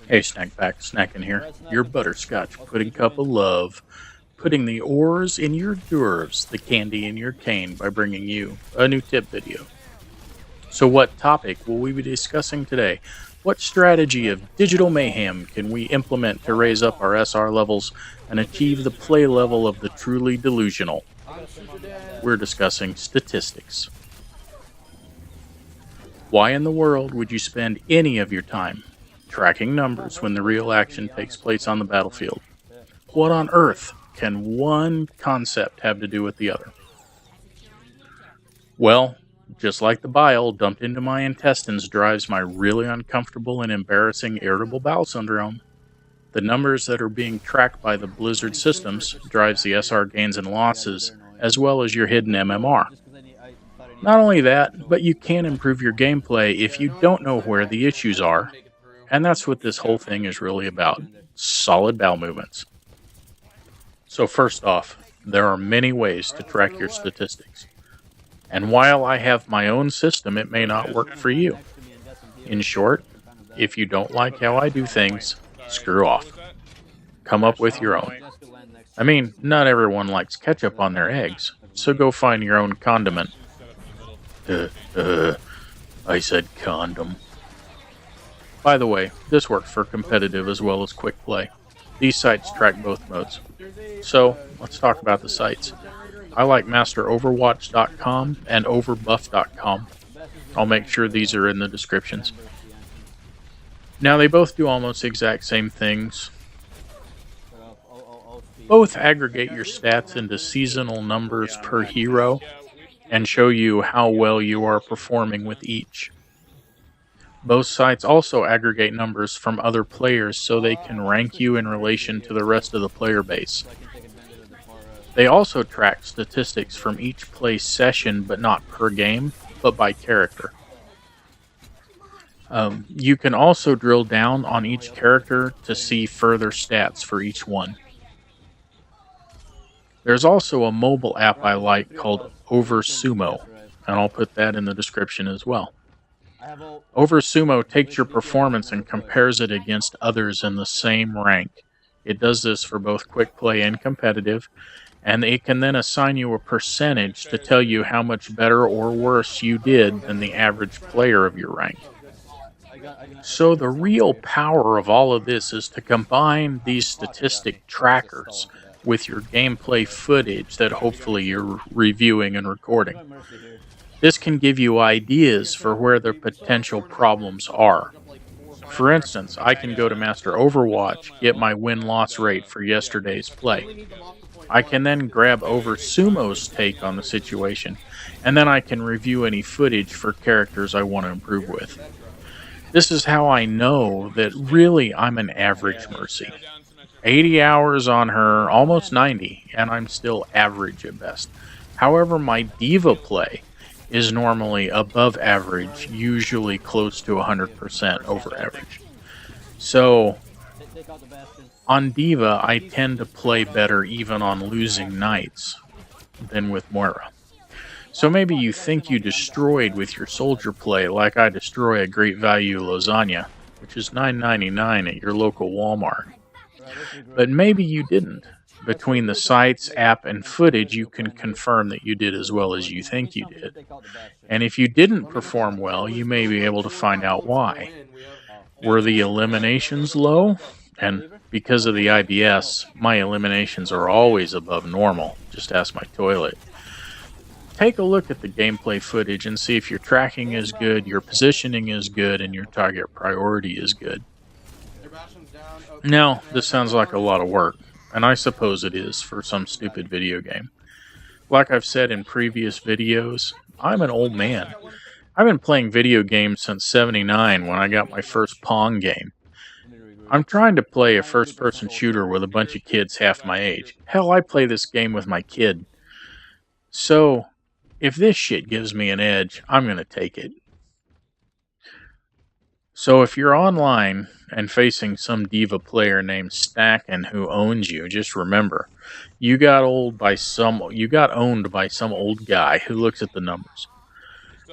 Hey, snack pack, snacking here. Your butterscotch pudding cup of love, putting the ores in your dwarves, the candy in your cane by bringing you a new tip video. So, what topic will we be discussing today? What strategy of digital mayhem can we implement to raise up our SR levels and achieve the play level of the truly delusional? We're discussing statistics. Why in the world would you spend any of your time tracking numbers when the real action takes place on the battlefield? What on earth can one concept have to do with the other? Well, just like the bile dumped into my intestines drives my really uncomfortable and embarrassing irritable bowel syndrome, the numbers that are being tracked by the Blizzard systems drives the SR gains and losses, as well as your hidden MMR. Not only that, but you can improve your gameplay if you don't know where the issues are, and that's what this whole thing is really about, solid bowel movements. So first off, there are many ways to track your statistics. And while I have my own system, it may not work for you. In short, if you don't like how I do things, screw off. Come up with your own. I mean, not everyone likes ketchup on their eggs, so go find your own condiment. I said condom. By the way, this works for competitive as well as quick play. These sites track both modes. So, let's talk about the sites. I like masteroverwatch.com and overbuff.com. I'll make sure these are in the descriptions. Now, they both do almost the exact same things. Both aggregate your stats into seasonal numbers per hero and show you how well you are performing with each. Both sites also aggregate numbers from other players so they can rank you in relation to the rest of the player base. They also track statistics from each play session, but not per game, but by character. You can also drill down on each character to see further stats for each one. There's also a mobile app I like called Oversumo, and I'll put that in the description as well. Oversumo takes your performance and compares it against others in the same rank. It does this for both quick play and competitive, and it can then assign you a percentage to tell you how much better or worse you did than the average player of your rank. So the real power of all of this is to combine these statistic trackers with your gameplay footage that hopefully you're reviewing and recording. This can give you ideas for where the potential problems are. For instance, I can go to Master Overwatch, get my win-loss rate for yesterday's play. I can then grab Oversumo's take on the situation, and then I can review any footage for characters I want to improve with. This is how I know that really I'm an average Mercy. 80 hours on her, almost 90, and I'm still average at best. However, my diva play is normally above average, usually close to 100% over average. So, on diva, I tend to play better even on losing nights than with Moira. So maybe you think you destroyed with your soldier play like I destroy a great value lasagna, which is $9.99 at your local Walmart. But maybe you didn't. Between the sites, app, and footage, you can confirm that you did as well as you think you did. And if you didn't perform well, you may be able to find out why. Were the eliminations low? And because of the IBS, my eliminations are always above normal. Just ask my toilet. Take a look at the gameplay footage and see if your tracking is good, your positioning is good, and your target priority is good. Now, this sounds like a lot of work, and I suppose it is for some stupid video game. Like I've said in previous videos, I'm an old man. I've been playing video games since '79 when I got my first Pong game. I'm trying to play a first-person shooter with a bunch of kids half my age. Hell, I play this game with my kid. So, if this shit gives me an edge, I'm going to take it. So if you're online and facing some diva player named Stackin who owns you, just remember, you got owned by some old guy who looks at the numbers.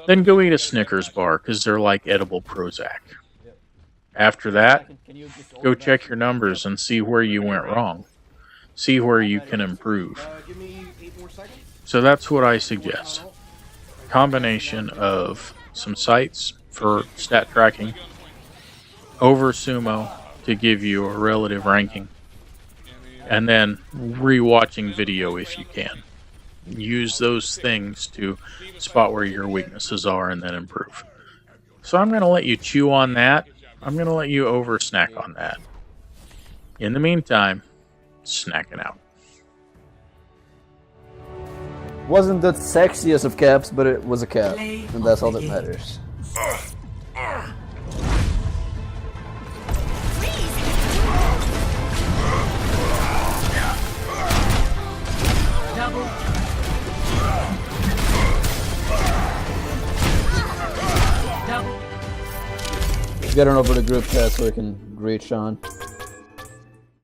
Then go eat a Snickers bar because they're like edible Prozac. After that, go check your numbers and see where you went wrong. See where you can improve. So that's what I suggest. Combination of some sites for stat tracking, Oversumo to give you a relative ranking, and then rewatching video if you can. Use those things to spot where your weaknesses are and then improve. So I'm going to let you chew on that. I'm going to let you over snack on that. In the meantime, snacking out. Wasn't the sexiest of caps, but it was a cap, and that's all that matters. Get on over the group chat so we can reach on.